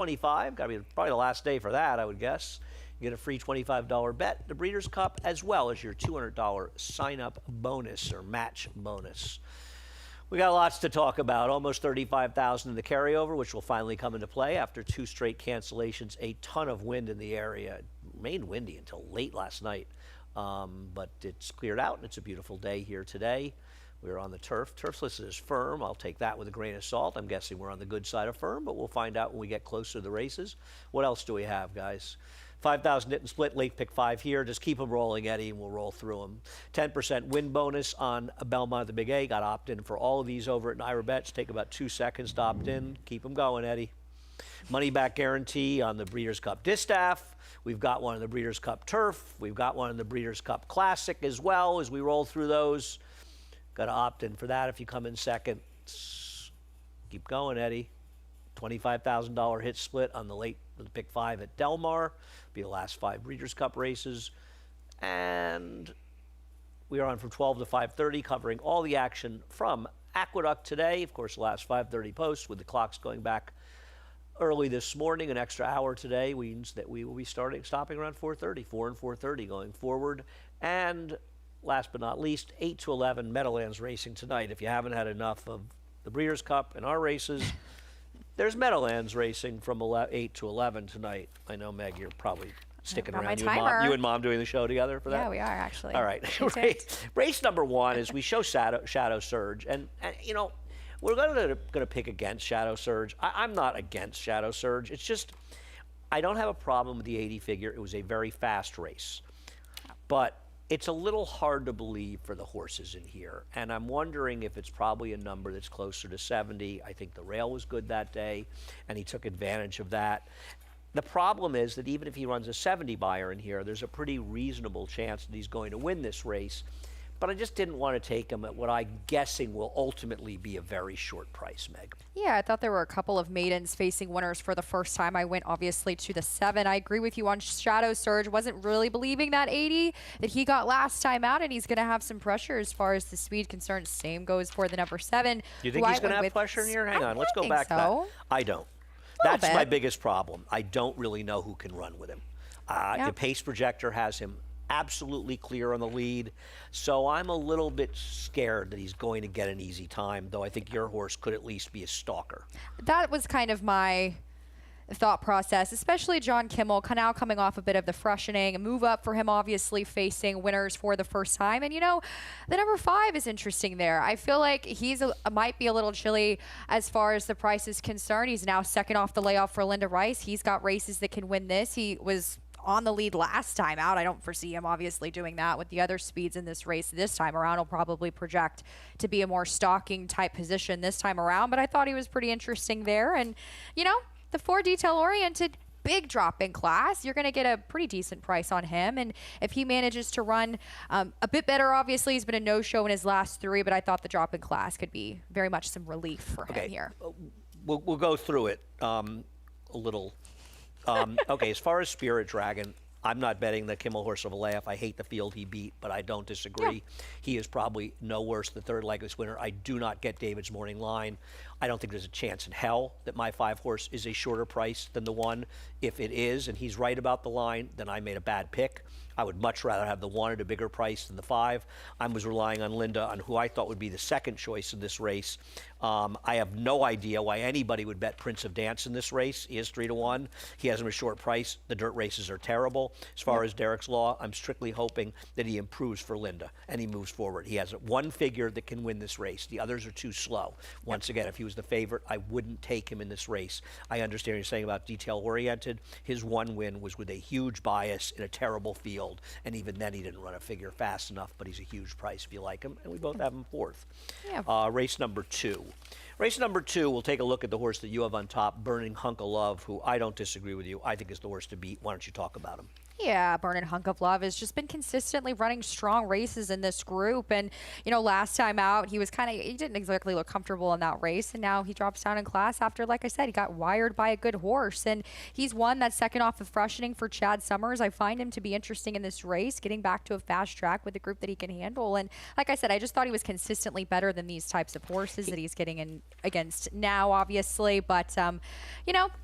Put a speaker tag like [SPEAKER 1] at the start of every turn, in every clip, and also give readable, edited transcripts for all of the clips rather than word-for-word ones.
[SPEAKER 1] 25. Got to be probably the last day for that, I would guess. You get a free $25 bet, the Breeders' Cup, as well as your $200 sign-up bonus or match bonus. We got lots to talk about. Almost 35,000 in the carryover, which will finally come into play after 2 straight cancellations. A ton of wind in the area. It remained windy until late last night, but it's cleared out, and it's a beautiful day here today. We're on the turf. Turf's listed as firm. I'll take that with a grain of salt. I'm guessing we're on the good side of firm, but we'll find out when we get closer to the races. What else do we have, guys? 5,000 hit and split, late pick 5 here. Just keep them rolling, Eddie, and we'll roll through them. 10% win bonus on Belmont the Big A. Got opt-in for all of these over at Ira Bets. Take about 2 seconds to opt in. Keep them going, Eddie. Money back guarantee on the Breeders' Cup Distaff. We've got one in the Breeders' Cup Turf. We've got one in the Breeders' Cup Classic as well as we roll through those. Got to opt in for that if you come in second. Keep going, Eddie. $25,000 hit split on the late pick 5 at Del Mar. Be the last 5 Breeders' Cup races. And we are on from 12 to 5:30, covering all the action from Aqueduct today. Of course, the last 5:30 posts with the clocks going back early this morning, an extra hour today means that we will be stopping around 4:30, 4 and 4:30 going forward. And last but not least, 8 to 11 Meadowlands racing tonight. If you haven't had enough of the Breeders' Cup and our races, there's Meadowlands racing from 8 to 11 tonight. I know, Meg, you're probably sticking around. You and Mom doing the show together for that?
[SPEAKER 2] Yeah, we are, actually.
[SPEAKER 1] All right. Race number 1 is we show Shadow Surge. And you know, we're going to pick against Shadow Surge. I'm not against Shadow Surge. It's just I don't have a problem with the 80 figure. It was a very fast race. But it's a little hard to believe for the horses in here, and I'm wondering if it's probably a number that's closer to 70. I think the rail was good that day, and he took advantage of that. The problem is that even if he runs a 70 buyer in here, there's a pretty reasonable chance that he's going to win this race. But I just didn't want to take him at what I'm guessing will ultimately be a very short price, Meg.
[SPEAKER 2] Yeah, I thought there were a couple of maidens facing winners for the first time. I went obviously to the 7. I agree with you on Shadow Surge. Wasn't really believing that 80 that he got last time out, and he's going to have some pressure as far as the speed concerns. Same goes for the number 7.
[SPEAKER 1] You think he's going to have pressure in here? Hang on, let's go back to that. I don't. That's my biggest problem. I don't really know who can run with him. The pace projector has him absolutely clear on the lead. So I'm a little bit scared that he's going to get an easy time, though I think your horse could at least be a stalker. That was
[SPEAKER 2] kind of my thought process, especially John Kimmel, now coming off a bit of the freshening, a move up for him, obviously facing winners for the first time. And, you know, the number 5 is interesting there. I feel like he's might be a little chilly as far as the price is concerned. He's now second off the layoff for Linda Rice. He's got races that can win this. He was on the lead last time out. I don't foresee him obviously doing that with the other speeds in this race. This time around, he'll probably project to be a more stalking type position this time around, but I thought he was pretty interesting there. And, you know, the 4 detail-oriented, big drop in class. You're going to get a pretty decent price on him. And if he manages to run a bit better, obviously, he's been a no-show in his last 3, but I thought the drop in class could be very much some relief for him here.
[SPEAKER 1] We'll go through it a little. Okay, as far as Spirit Dragon, I'm not betting the Kimmel horse of a laugh. I hate the field he beat, but I don't disagree. Yeah. He is probably no worse than the 3rd legless winner. I do not get David's morning line. I don't think there's a chance in hell that my 5 horse is a shorter price than the 1. If it is, and he's right about the line, then I made a bad pick. I would much rather have the 1 at a bigger price than the 5. I was relying on Linda, on who I thought would be the 2nd choice in this race. I have no idea why anybody would bet Prince of Dance in this race. He is 3 to 1. He has him a short price. The dirt races are terrible. As far as Derek's Law, I'm strictly hoping that he improves for Linda and he moves forward. He has 1 figure that can win this race. The others are too slow. Once again, if he was the favorite, I wouldn't take him in this race. I understand you're saying about detail-oriented. His 1 win was with a huge bias in a terrible field, and even then he didn't run a figure fast enough, but he's a huge price if you like him, and we both have him 4th. Yeah. Race number 2. Race number 2, we'll take a look at the horse that you have on top, Burning Hunk of Love, who I don't disagree with you. I think is the horse to beat. Why don't you talk about him?
[SPEAKER 2] Yeah, Vernon Hunk of Love has just been consistently running strong races in this group. And, last time out, he didn't exactly look comfortable in that race. And now he drops down in class after, like I said, he got wired by a good horse. And he's won that second off of freshening for Chad Summers. I find him to be interesting in this race, getting back to a fast track with a group that he can handle. And like I said, I just thought he was consistently better than these types of horses that he's getting in against now, obviously. But,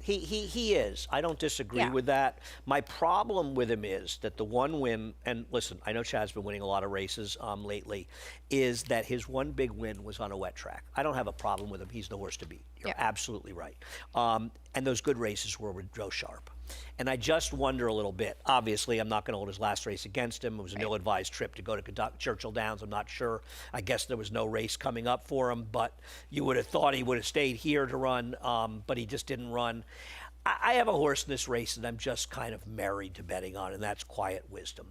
[SPEAKER 1] He is. I don't disagree with that. My problem with him is that the one win, and listen, I know Chad's been winning a lot of races lately, is that his one big win was on a wet track. I don't have a problem with him. He's the horse to beat. You're absolutely right. And those good races were with Joe Sharp. And I just wonder a little bit. Obviously, I'm not going to hold his last race against him. It was an ill-advised trip to go to Churchill Downs. I'm not sure. I guess there was no race coming up for him, but you would have thought he would have stayed here to run, but he just didn't run. I have a horse in this race that I'm just kind of married to betting on, and that's Quiet Wisdom.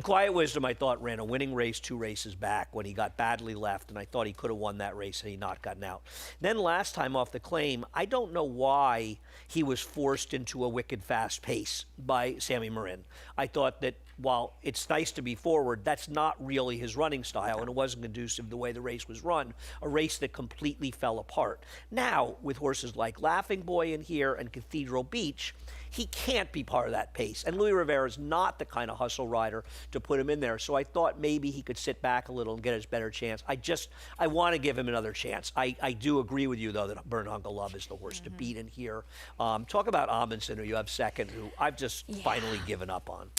[SPEAKER 1] Quiet Wisdom, I thought, ran a winning race 2 races back when he got badly left, and I thought he could have won that race had he not gotten out. Then last time off the claim, I don't know why he was forced into a wicked fast pace by Sammy Marin. I thought that while it's nice to be forward, that's not really his running style, and it wasn't conducive to the way the race was run, a race that completely fell apart. Now, with horses like Laughing Boy in here and Cathedral Beach, he can't be part of that pace. And Louis Rivera is not the kind of hustle rider to put him in there. So I thought maybe he could sit back a little and get his better chance. I want to give him another chance. I do agree with you, though, that Vernon Hunk of Love is the horse to beat in here. Talk about Amundsen, who you have second, who I've just finally given up on.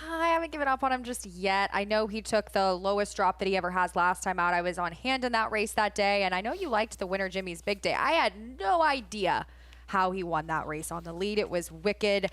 [SPEAKER 2] I haven't given up on him just yet. I know he took the lowest drop that he ever has last time out. I was on hand in that race that day, and I know you liked the winner, Jimmy's Big Day. I had no idea how he won that race on the lead. It was wicked.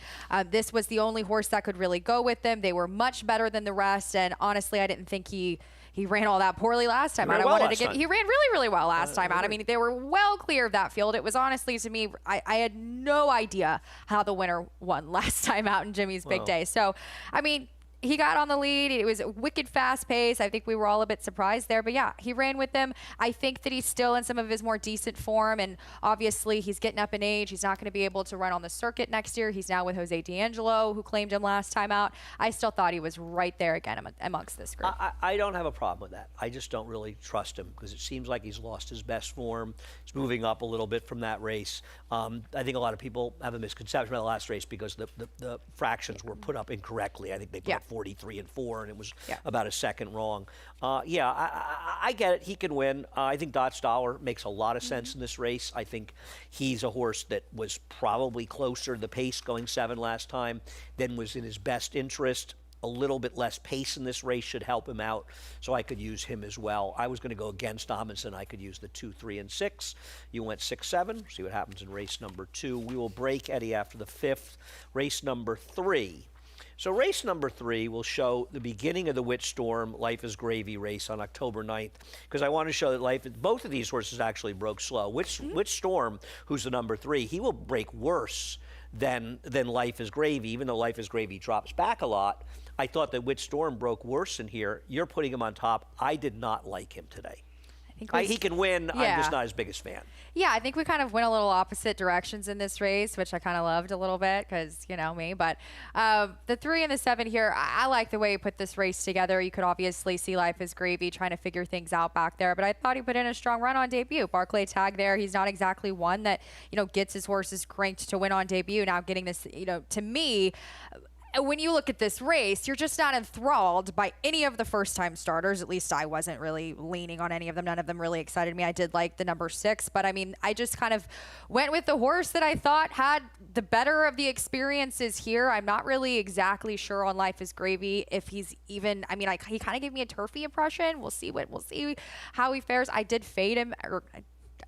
[SPEAKER 2] This was the only horse that could really go with them. They were much better than the rest, and honestly, I didn't think he ran all that poorly last time out. He ran really, really well last time out. I mean, they were well clear of that field. It was honestly, to me, I had no idea how the winner won last time out in Jimmy's Big Day. So, I mean, he got on the lead. It was a wicked fast pace. I think we were all a bit surprised there. But yeah, he ran with them. I think that he's still in some of his more decent form. And obviously, he's getting up in age. He's not going to be able to run on the circuit next year. He's now with Jose D'Angelo, who claimed him last time out. I still thought he was right there again amongst this group.
[SPEAKER 1] I don't have a problem with that. I just don't really trust him because it seems like he's lost his best form. He's moving up a little bit from that race. I think a lot of people have a misconception about the last race because the fractions were put up incorrectly. I think they put up 43 and 4, and it was about a second wrong. I get it. He can win. I think Dot Stoller makes a lot of sense in this race. I think he's a horse that was probably closer to the pace going 7 last time than was in his best interest. A little bit less pace in this race should help him out, so I could use him as well. I was going to go against Amundsen. I could use the 2, 3, and 6. You went 6, 7. See what happens in race number 2. We will break, Eddie, after the 5th. Race number 3. So race number 3 will show the beginning of the Whit Storm Life is Gravy race on October 9th, because I want to show that both of these horses actually broke slow. Whit Storm, who's the number 3, he will break worse than Life is Gravy, even though Life is Gravy drops back a lot. I thought that Whit Storm broke worse in here. You're putting him on top. I did not like him today. He can win. Yeah. I'm just not his biggest fan.
[SPEAKER 2] Yeah, I think we kind of went a little opposite directions in this race, which I kind of loved a little bit because, me. But the 3 and the 7 here, I like the way he put this race together. You could obviously see Life is Gravy trying to figure things out back there. But I thought he put in a strong run on debut. Barclay Tagg there. He's not exactly one that, gets his horses cranked to win on debut. Now getting this, to me, when you look at this race, you're just not enthralled by any of the first-time starters. At least I wasn't really leaning on any of them. None of them really excited me. I did like the number 6, but I mean, I just kind of went with the horse that I thought had the better of the experiences here. I'm not really exactly sure on Life is Gravy if he's even. I mean, he kind of gave me a turfy impression. We'll see how he fares. I did fade him, or I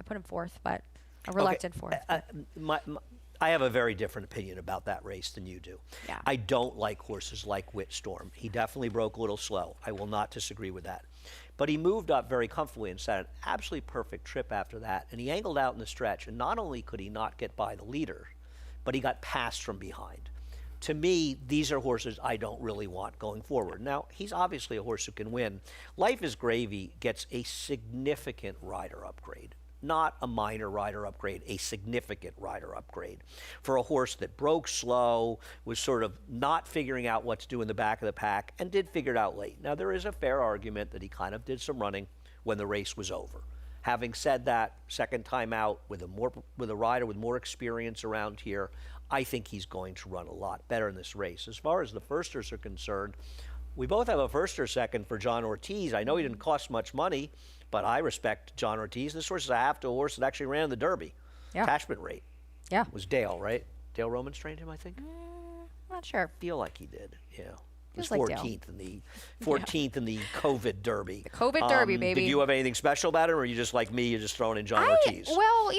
[SPEAKER 2] put him 4th, but a reluctant 4th.
[SPEAKER 1] I have a very different opinion about that race than you do.
[SPEAKER 2] Yeah.
[SPEAKER 1] I don't like horses like Whit Storm. He definitely broke a little slow. I will not disagree with that. But he moved up very comfortably and set an absolutely perfect trip after that. And he angled out in the stretch. And not only could he not get by the leader, but he got passed from behind. To me, these are horses I don't really want going forward. Now, he's obviously a horse who can win. Life is Gravy gets a significant rider upgrade. not a minor rider upgrade, a significant rider upgrade for a horse that broke slow, was sort of not figuring out what to do in the back of the pack, and did figure it out late. Now, there is a fair argument that he kind of did some running when the race was over. Having said that, second time out with a rider with more experience around here, I think he's going to run a lot better in this race. As far as the firsters are concerned, we both have a first or second for John Ortiz. I know he didn't cost much money, but I respect John Ortiz. This horse is a half to a horse that actually ran in the Derby.
[SPEAKER 2] Yeah.
[SPEAKER 1] Attachment rate.
[SPEAKER 2] Yeah.
[SPEAKER 1] It was Dale, right? Dale Romans trained him, I think.
[SPEAKER 2] Not sure.
[SPEAKER 1] Feel like he did. Yeah. He was
[SPEAKER 2] Feels like
[SPEAKER 1] 14th in the 14th in the COVID Derby.
[SPEAKER 2] The COVID Derby, baby.
[SPEAKER 1] Did you have anything special about him, or are you just like me, you're just throwing in John Ortiz?
[SPEAKER 2] Well,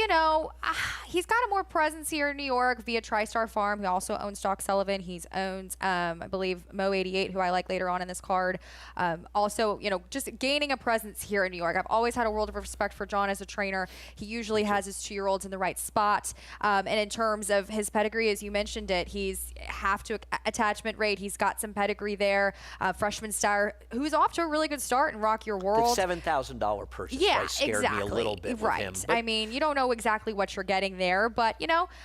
[SPEAKER 2] he's got a more presence here in New York via TriStar Farm. He also owns Doc Sullivan. He owns, I believe, Mo 88, who I like later on in this card. Also, just gaining a presence here in New York. I've always had a world of respect for John as a trainer. He usually has his 2-year-olds in the right spot. And in terms of his pedigree, as you mentioned it, he's half to attachment rate. He's got some pedigree there. Freshman star, who's off to a really good start in Rock Your World.
[SPEAKER 1] The $7,000 purchase price scared me a little bit with him.
[SPEAKER 2] Right. I mean, you don't know exactly what you're getting there, but,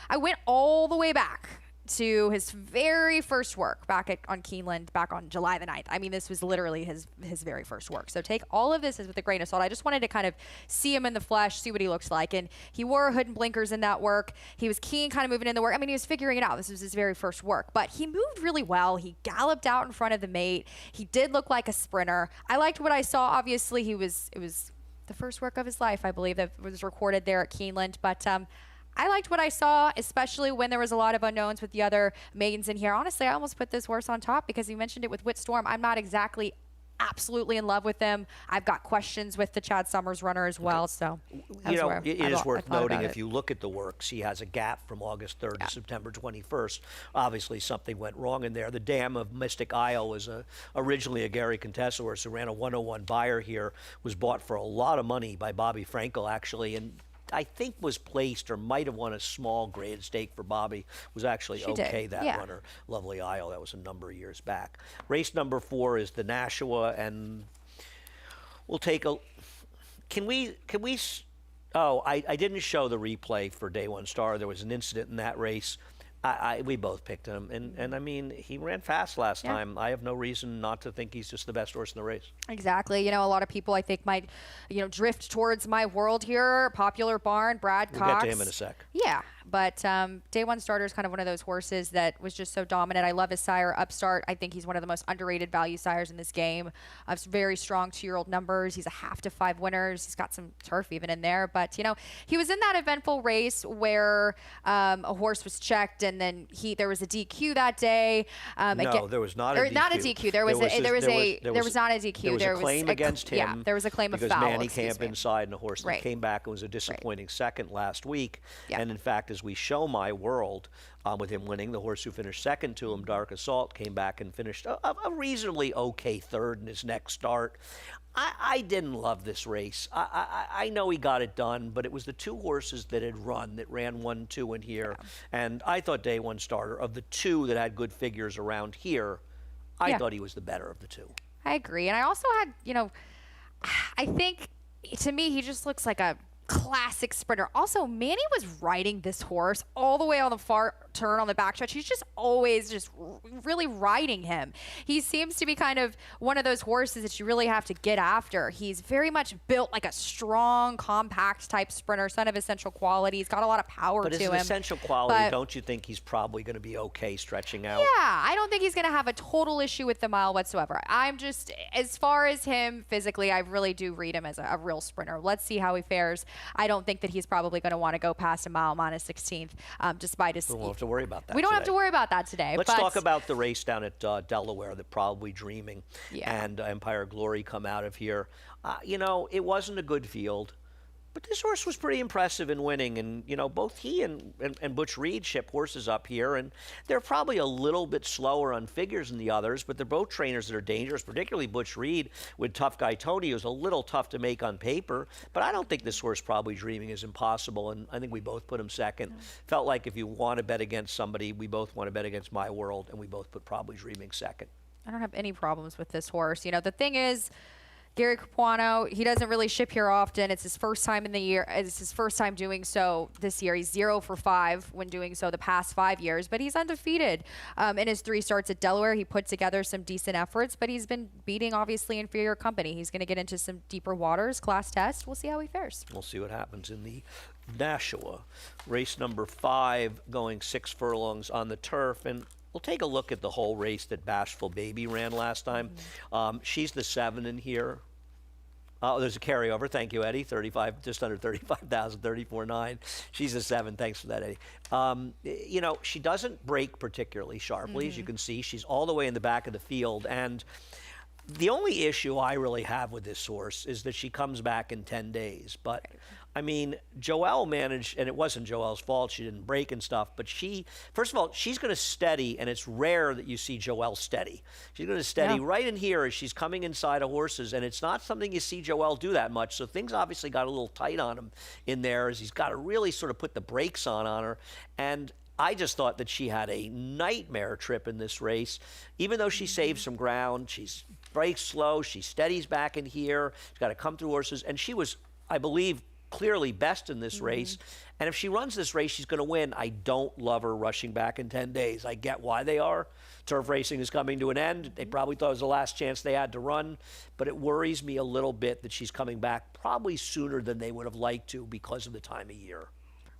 [SPEAKER 2] I went all the way back to his very first work back on Keeneland back on July the 9th. I mean, this was literally his very first work. So take all of this with a grain of salt. I just wanted to kind of see him in the flesh, see what he looks like. And he wore a hood and blinkers in that work. He was keen, kind of moving in the work. I mean, he was figuring it out. This was his very first work. But he moved really well. He galloped out in front of the mate. He did look like a sprinter. I liked what I saw. Obviously, it was the first work of his life, I believe, that was recorded there at Keeneland. But I liked what I saw, especially when there was a lot of unknowns with the other maidens in here. Honestly, I almost put this horse on top because you mentioned it with Whit Storm. I'm not exactly absolutely in love with him. I've got questions with the Chad Summers runner as well. So,
[SPEAKER 1] it is worth noting if you look at the works, he has a gap from August 3rd to September 21st. Obviously, something went wrong in there. The Dam of Mystic Isle was originally a Gary Contessa horse who ran a 101 buyer here, was bought for a lot of money by Bobby Frankel, actually, and I think was placed or might have won a small graded stake for Bobby. Was actually that runner. Lovely Isle. That was a number of years back. Race number 4 is the Nashua, and we'll take a. Can we? Oh, I didn't show the replay for Day One Star. There was an incident in that race. We both picked him, and I mean, he ran fast last time. I have no reason not to think he's just the best horse in the race.
[SPEAKER 2] Exactly. A lot of people I think might, drift towards my world here. Popular Barn, Brad Cox.
[SPEAKER 1] We'll get to him in a sec.
[SPEAKER 2] Yeah, but Day One Starter is kind of one of those horses that was just so dominant. I love his sire, Upstart. I think he's one of the most underrated value sires in this game. Very strong 2-year-old numbers. He's a half to 5 winners. He's got some turf even in there. But, he was in that eventful race where a horse was checked and then there was a DQ that day.
[SPEAKER 1] No, there was not a DQ.
[SPEAKER 2] Not a DQ. There was not a DQ.
[SPEAKER 1] There was a claim against him.
[SPEAKER 2] Yeah, there was a claim of foul.
[SPEAKER 1] Because Manny Camp inside and a horse that came back and was a disappointing second last week.
[SPEAKER 2] Yeah.
[SPEAKER 1] And in fact, as we show my world, with him winning, the horse who finished second to him, Dark Assault, came back and finished a reasonably okay third in his next start. I didn't love this race. I know he got it done, but it was the 2 horses that had run that ran 1-2 in here. Yeah. And I thought Day One Starter, of the 2 that had good figures around here, I thought he was the better of the 2.
[SPEAKER 2] I agree. And I also had, I think, to me, he just looks like a classic sprinter. Also, Manny was riding this horse all the way on the far turn on the backstretch. He's just always just really riding him. He seems to be kind of one of those horses that you really have to get after. He's very much built like a strong, compact type sprinter, son of essential quality. He's got a lot of power to him.
[SPEAKER 1] But as an essential quality, don't you think he's probably going to be okay stretching out?
[SPEAKER 2] Yeah, I don't think he's going to have a total issue with the mile whatsoever. I'm just, as far as him physically, I really do read him as a real sprinter. Let's see how he fares. I don't think that he's probably going to want to go past a mile minus 16th, despite his.
[SPEAKER 1] We won't have to worry about that.
[SPEAKER 2] We don't have to worry about that today.
[SPEAKER 1] Let's talk about the race down at Delaware that Probably Dreaming and Empire Glory come out of here. It wasn't a good field. But this horse was pretty impressive in winning, and both he and Butch Reed ship horses up here, and they're probably a little bit slower on figures than the others, but they're both trainers that are dangerous, particularly Butch Reed with Tough Guy Tony, who's a little tough to make on paper, but I don't think this horse Probably Dreaming is impossible, and I think we both put him second. Felt like if you want to bet against somebody, we both want to bet against My World, and we both put Probably Dreaming second.
[SPEAKER 2] I don't have any problems with this horse. The thing is, Gary Capuano, he doesn't really ship here often. It's his first time in the year. It's his first time doing so this year. He's 0 for 5 when doing so the past 5 years, but he's undefeated in his 3 starts at Delaware. He put together some decent efforts, but he's been beating obviously inferior company. He's going to get into some deeper waters, class test. We'll see how he fares.
[SPEAKER 1] We'll see what happens in the Nashua. Race number 5, going 6 furlongs on the turf, and we'll take a look at the whole race that Bashful Baby ran last time. She's the 7 in here. Oh, there's a carryover. Thank you, Eddie. 35, just under 35,000, 34.9. She's a 7. Thanks for that, Eddie. You know, she doesn't break particularly sharply, as you can see. She's all the way in the back of the field, and the only issue I really have with this horse is that she comes back in 10 days. But, I mean, Joelle managed, and it wasn't Joelle's fault, she didn't break and stuff, but she, first of all, she's going to steady, and it's rare that you see Joelle steady. She's going to steady right in here as she's coming inside of horses, and it's not something you see Joelle do that much, so things obviously got a little tight on him in there as he's got to really sort of put the brakes on her, and I just thought that she had a nightmare trip in this race. Even though she saved some ground, she's breaks slow, she steadies back in here, she's got to come through horses, and she was, I believe, clearly best in this race. And if she runs this race, she's going to win. I don't love her rushing back in 10 days. I get why they are. Turf racing is coming to an end. They probably thought it was the last chance they had to run, but it worries me a little bit that she's coming back probably sooner than they would have liked to because of the time of year.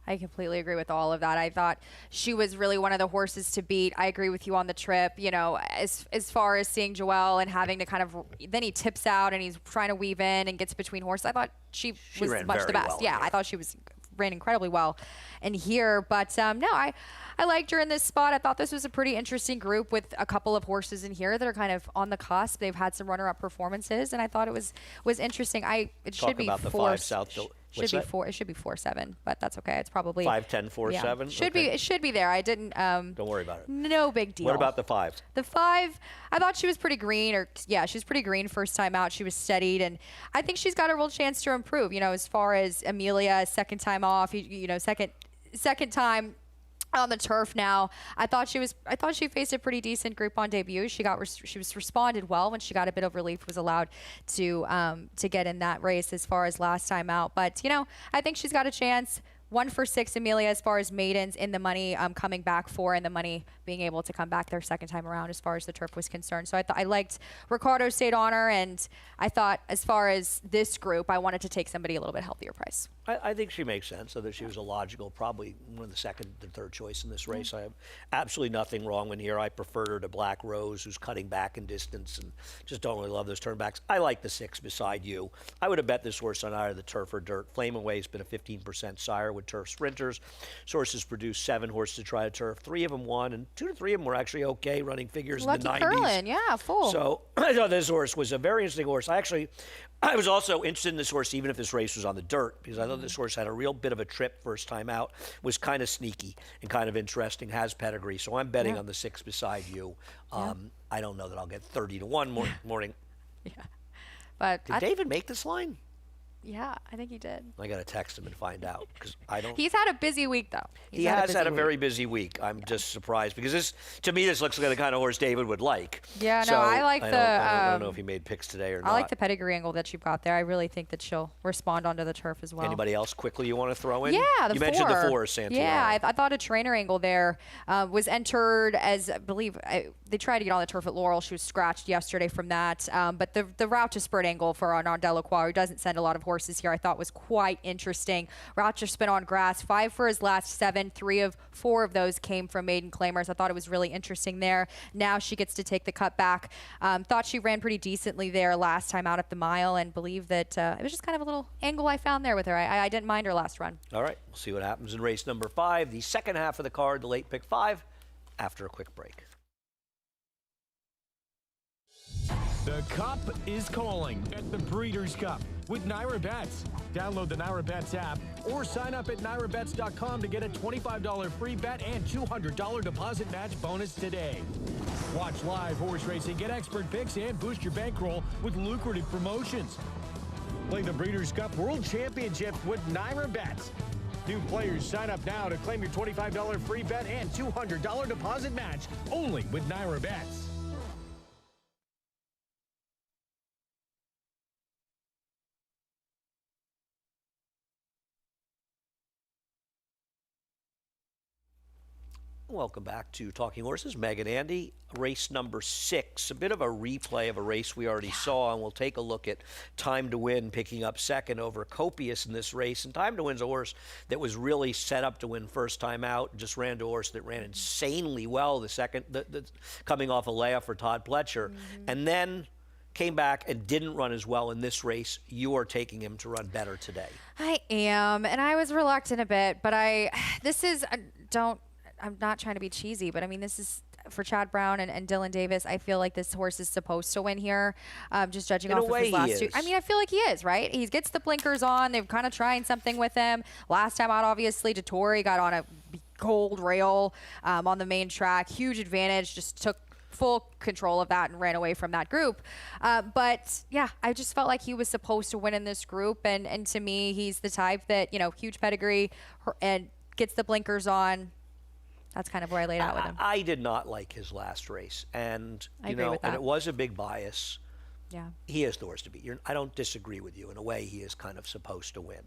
[SPEAKER 2] I completely agree with all of that. I thought she was really one of the horses to beat. I agree with you on the trip. You know, as far as seeing Joelle and having to kind of, then he tips out and he's trying to weave in and gets between horses. I thought she was
[SPEAKER 1] ran
[SPEAKER 2] much
[SPEAKER 1] very
[SPEAKER 2] the best.
[SPEAKER 1] well
[SPEAKER 2] Yeah, I thought she ran incredibly well in here. But no, I liked her in this spot. I thought this was a pretty interesting group with a couple of horses in here that are kind of on the cusp. They've had some runner-up performances, and I thought it was interesting. It should be
[SPEAKER 1] about the
[SPEAKER 2] 4
[SPEAKER 1] 5 South.
[SPEAKER 2] Should be 4. It should be 4-7, but that's okay. It's probably
[SPEAKER 1] 5-10, 4-7.
[SPEAKER 2] Should be. It should be there. I didn't.
[SPEAKER 1] Don't worry about it.
[SPEAKER 2] No big deal.
[SPEAKER 1] What about the 5?
[SPEAKER 2] The 5? I thought she was pretty green. She was pretty green first time out. She was steadied, and I think she's got a real chance to improve. You know, as far as Amelia, second time off. You know, second time on the turf now. I thought she faced a pretty decent group on debut. She was responded well when she got a bit of relief, was allowed to get in that race as far as last time out. But you know, I think she's got a chance. 1 for 6, Amelia, as far as maidens in the money coming back for, and the money being able to come back their second time around as far as the turf was concerned. So I liked Ricardo State Honor, and I thought as far as this group, I wanted to take somebody a little bit healthier price.
[SPEAKER 1] I think she makes sense, so that she was a logical, probably one of the second and third choice in this race. I have absolutely nothing wrong with here. I preferred her to Black Rose, who's cutting back in distance, and just don't really love those turnbacks. I like the 6 beside you. I would have bet this horse on either the turf or dirt. Flame Away has been a 15% sire with turf sprinters. Sources produced 7 horses to try a turf. 3 of them won, and 2 to 3 of them were actually okay running figures
[SPEAKER 2] Lucky
[SPEAKER 1] in the 90s.
[SPEAKER 2] Curlin, yeah, full.
[SPEAKER 1] So I thought this horse was a very interesting horse. I was also interested in this horse even if this race was on the dirt, because I thought this horse had a real bit of a trip first time out, was kind of sneaky and kind of interesting, has pedigree. So I'm betting on the 6 beside you. I don't know that I'll get 30 to 1 morning.
[SPEAKER 2] Yeah. But
[SPEAKER 1] Did David make this line?
[SPEAKER 2] Yeah, I think he did.
[SPEAKER 1] I got to text him and find out, because I don't.
[SPEAKER 2] He's had a busy week, though.
[SPEAKER 1] He has had a very busy week. I'm just surprised, because to me, this looks like the kind of horse David would like.
[SPEAKER 2] Yeah, no,
[SPEAKER 1] so
[SPEAKER 2] I like
[SPEAKER 1] I don't know if he made picks today or not.
[SPEAKER 2] I like the pedigree angle that you've got there. I really think that she'll respond onto the turf as well.
[SPEAKER 1] Anybody else quickly you want to throw in?
[SPEAKER 2] Yeah, the 4.
[SPEAKER 1] You mentioned the 4, Santillana.
[SPEAKER 2] Yeah, I thought a trainer angle there was entered as, I believe, they tried to get on the turf at Laurel. She was scratched yesterday from that. But the route to spurt angle for Arnaud Delacroix, who doesn't send a lot of horses here, I thought was quite interesting. Route to spin on grass, 5 for his last 7. 4 of those came from maiden claimers. I thought it was really interesting there. Now she gets to take the cut back. Thought she ran pretty decently there last time out at the mile, and believe that it was just kind of a little angle I found there with her. I didn't mind her last run.
[SPEAKER 1] All right, we'll see what happens in race number 5, the second half of the card, the late pick 5, after a quick break.
[SPEAKER 3] The Cup is calling at the Breeders' Cup with Naira Bets. Download the Naira Bets app or sign up at nairabets.com to get a $25 free bet and $200 deposit match bonus today. Watch live horse racing, get expert picks, and boost your bankroll with lucrative promotions. Play the Breeders' Cup World Championship with Naira Bets. New players sign up now to claim your $25 free bet and $200 deposit match only with Naira Bets.
[SPEAKER 1] Welcome back to Talking Horses. Meg and Andy, race number 6, a bit of a replay of a race we already saw, and we'll take a look at Time to Win picking up second over Copious in this race. And Time to Win's a horse that was really set up to win first time out, just ran to a horse that ran insanely well coming off a layoff for Todd Pletcher, and then came back and didn't run as well in this race. You are taking him to run better today.
[SPEAKER 2] I am, and I was reluctant a bit, but I'm not trying to be cheesy, but I mean, this is for Chad Brown and Dylan Davis. I feel like this horse is supposed to win here, just judging off of his last two. I mean, I feel like he is, right? He gets the blinkers on. They're kind of trying something with him. Last time out, obviously, Dettori got on a cold rail on the main track. Huge advantage, just took full control of that and ran away from that group. But yeah, I just felt like he was supposed to win in this group. And to me, he's the type that, huge pedigree and gets the blinkers on. That's kind of where I laid out with him.
[SPEAKER 1] I did not like his last race, and
[SPEAKER 2] I agree with that.
[SPEAKER 1] and it was a big bias.
[SPEAKER 2] Yeah.
[SPEAKER 1] He is the horse to beat. I don't disagree with you. In a way, he is kind of supposed to win.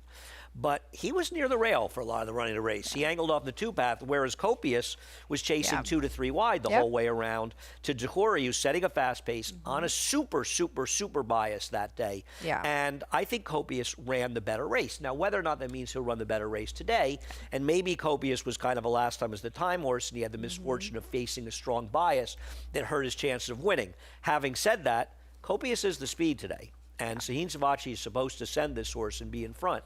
[SPEAKER 1] But he was near the rail for a lot of the running of the race. He angled off the 2-path, whereas Copious was chasing 2 to 3 wide the whole way around to Dettori, who's setting a fast pace on a super, super, super bias that day.
[SPEAKER 2] Yeah.
[SPEAKER 1] And I think Copious ran the better race. Now, whether or not that means he'll run the better race today, and maybe Copious was kind of a last time as the time horse, and he had the misfortune of facing a strong bias that hurt his chances of winning. Having said that, Copious is the speed today, and Sahin Savachi is supposed to send this horse and be in front.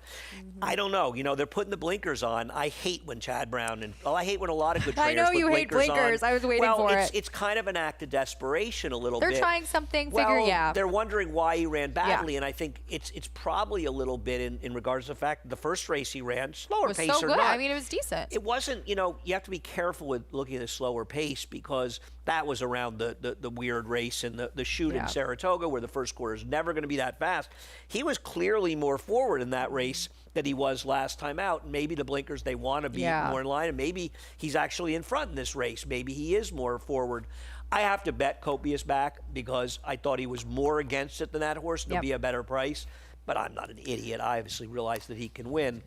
[SPEAKER 1] I don't know. They're putting the blinkers on. I hate when Chad Brown I hate when a lot of good trainers
[SPEAKER 2] I know
[SPEAKER 1] put
[SPEAKER 2] you hate blinkers.
[SPEAKER 1] on.
[SPEAKER 2] I was waiting for it.
[SPEAKER 1] It's kind of an act of desperation a little bit.
[SPEAKER 2] They're trying something,
[SPEAKER 1] They're wondering why he ran badly, and I think it's probably a little bit in regards to the fact that the first race he ran, slower
[SPEAKER 2] was
[SPEAKER 1] pace
[SPEAKER 2] so
[SPEAKER 1] or
[SPEAKER 2] good.
[SPEAKER 1] not.
[SPEAKER 2] I mean, it was decent.
[SPEAKER 1] It wasn't, you have to be careful with looking at a slower pace because that was around the weird race and the shoot in Saratoga where the first quarter is never going to be that fast. He was clearly more forward in that race than he was last time out. Maybe the blinkers, they want to be more in line, and maybe he's actually in front in this race. Maybe he is more forward. I have to bet Copious back because I thought he was more against it than that horse. There'll be a better price. But I'm not an idiot. I obviously realize that he can win.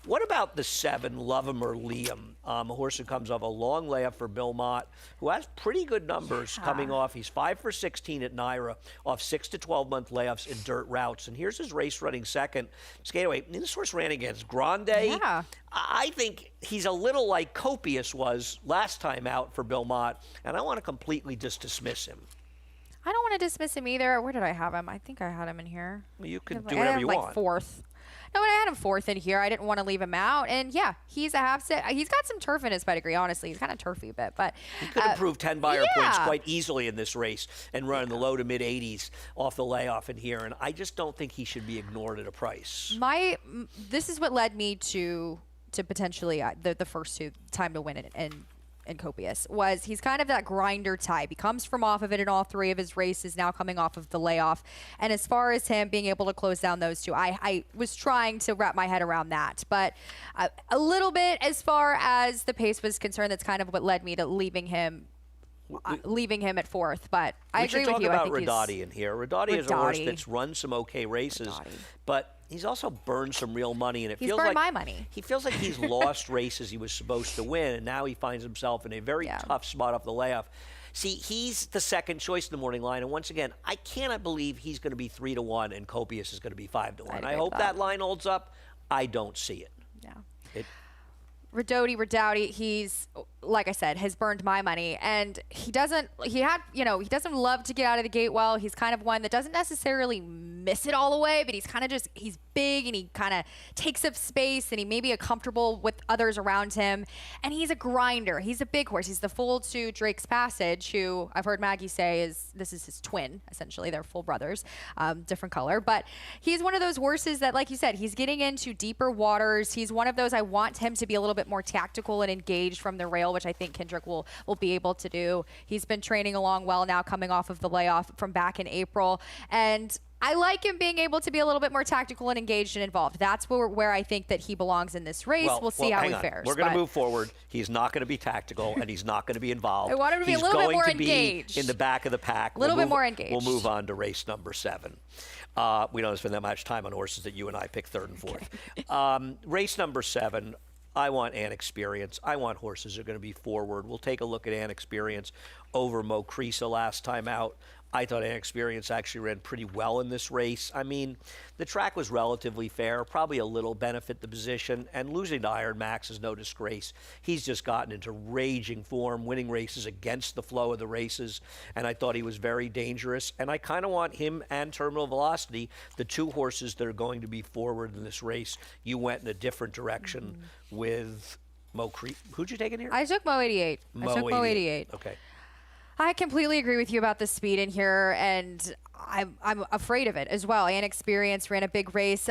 [SPEAKER 1] What about the 7, Love Him or Liam, a horse who comes off a long layoff for Bill Mott, who has pretty good numbers coming off. He's 5 for 16 at NYRA off 6 to 12-month layoffs in dirt routes. And here's his race running second. Skateaway. This horse ran against Grande.
[SPEAKER 2] Yeah.
[SPEAKER 1] I think he's a little like Copious was last time out for Bill Mott, and I want to completely just dismiss him.
[SPEAKER 2] I don't want to dismiss him either. Where did I have him? I think I had him in here.
[SPEAKER 1] Well, you can
[SPEAKER 2] I
[SPEAKER 1] do
[SPEAKER 2] had
[SPEAKER 1] whatever
[SPEAKER 2] him
[SPEAKER 1] you
[SPEAKER 2] like
[SPEAKER 1] want.
[SPEAKER 2] 4th. No, but I had him 4th in here. I didn't want to leave him out. And yeah, he's a half set. He's got some turf in his pedigree, honestly. He's kind of turfy a bit, but
[SPEAKER 1] he could improve 10 buyer points quite easily in this race and run in the low to mid 80s off the layoff in here. And I just don't think he should be ignored at a price.
[SPEAKER 2] This is what led me to potentially the first 2 Time to Win and Copious was he's kind of that grinder type. He comes from off of it in all 3 of his races, now coming off of the layoff. And as far as him being able to close down those 2, I was trying to wrap my head around that. But a little bit as far as the pace was concerned, that's kind of what led me to leaving him at 4th. But I agree with you.
[SPEAKER 1] We should talk about Rodati in here. Rodati is a horse that's run some okay races, but he's also burned some real money, and it feels like
[SPEAKER 2] my money.
[SPEAKER 1] He feels like he's lost races he was supposed to win, and now he finds himself in a very tough spot off the layoff. See, he's the second choice in the morning line, and once again, I cannot believe he's going to be 3 to 1 and Copious is going to be 5 to 1. I hope that line holds up. I don't see it.
[SPEAKER 2] Yeah. Redouty, he's, like I said, has burned my money, and he doesn't love to get out of the gate well. He's kind of one that doesn't necessarily miss it all the way, but he's big and he kind of takes up space and he may be comfortable with others around him, and he's a grinder. He's a big horse. He's the foal to Drake's Passage, who I've heard Maggie say this is his twin, essentially. They're full brothers, different color, but he's one of those horses that, like you said, he's getting into deeper waters. He's one of those I want him to be a little bit more tactical and engaged from the rail, which I think Kendrick will be able to do. He's been training along well now, coming off of the layoff from back in April, and I like him being able to be a little bit more tactical and engaged and involved. That's where I think that he belongs in this race. We'll see how he fares.
[SPEAKER 1] We're going to move forward. He's not going to be tactical, and he's not going to be involved.
[SPEAKER 2] I want him to be a little bit more engaged.
[SPEAKER 1] In the back of the pack.
[SPEAKER 2] A little bit more engaged.
[SPEAKER 1] We'll move on to race number 7. We don't spend that much time on horses that you and I pick 3rd and 4th. Race number 7. I want Ant Experience. I want horses that are going to be forward. We'll take a look at Ant Experience over Mo Creasa last time out. I thought Ant Experience actually ran pretty well in this race. I mean, the track was relatively fair, probably a little benefit the position, and losing to Iron Max is no disgrace. He's just gotten into raging form, winning races against the flow of the races, and I thought he was very dangerous. And I kind of want him and Terminal Velocity, the two horses that are going to be forward in this race. You went in a different direction with Mo Creasa. Who'd you take in here?
[SPEAKER 2] I took Mo 88. I took Mo 88.
[SPEAKER 1] Okay.
[SPEAKER 2] I completely agree with you about the speed in here, and I'm afraid of it as well. Ant Experience ran a big race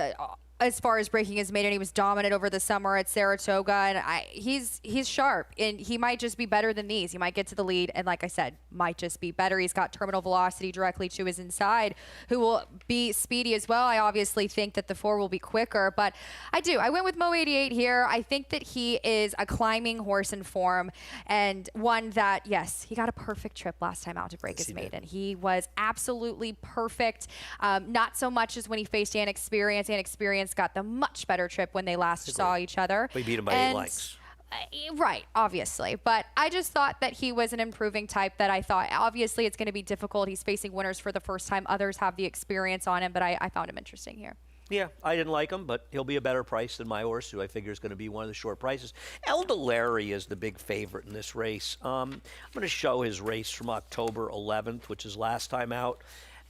[SPEAKER 2] as far as breaking his maiden. He was dominant over the summer at Saratoga, and he's sharp, and he might just be better than these. He might get to the lead, and like I said, might just be better. He's got Terminal Velocity directly to his inside, who will be speedy as well. I obviously think that the 4 will be quicker, but I went with Mo 88 here. I think that he is a climbing horse in form, and one that, yes, he got a perfect trip last time out to break his maiden. He was absolutely perfect. Not so much as when he faced Ant Experience. Ant Experience got the much better trip when they last saw each other.
[SPEAKER 1] We beat him by 8 lengths.
[SPEAKER 2] Right, obviously. But I just thought that he was an improving type that I thought, obviously, it's going to be difficult. He's facing winners for the first time. Others have the experience on him, but I found him interesting here.
[SPEAKER 1] Yeah, I didn't like him, but he'll be a better price than my horse, who I figure is going to be one of the short prices. Eldelary is the big favorite in this race. I'm going to show his race from October 11th, which is last time out.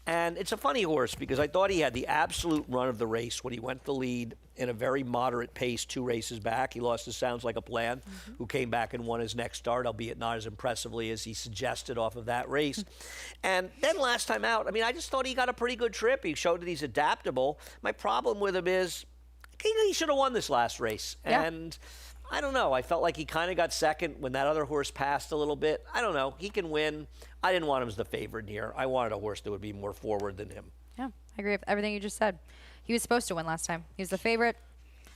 [SPEAKER 1] And it's a funny horse because I thought he had the absolute run of the race when he went the lead in a very moderate pace 2 races back. He lost to Sounds Like a Plan, who came back and won his next start, albeit not as impressively as he suggested off of that race. And then last time out, I mean, I just thought he got a pretty good trip. He showed that he's adaptable. My problem with him is he should have won this last race.
[SPEAKER 2] Yeah.
[SPEAKER 1] And I don't know. I felt like he kind of got second when that other horse passed a little bit. I don't know. He can win. I didn't want him as the favorite here. I wanted a horse that would be more forward than him.
[SPEAKER 2] Yeah, I agree with everything you just said. He was supposed to win last time. He was the favorite,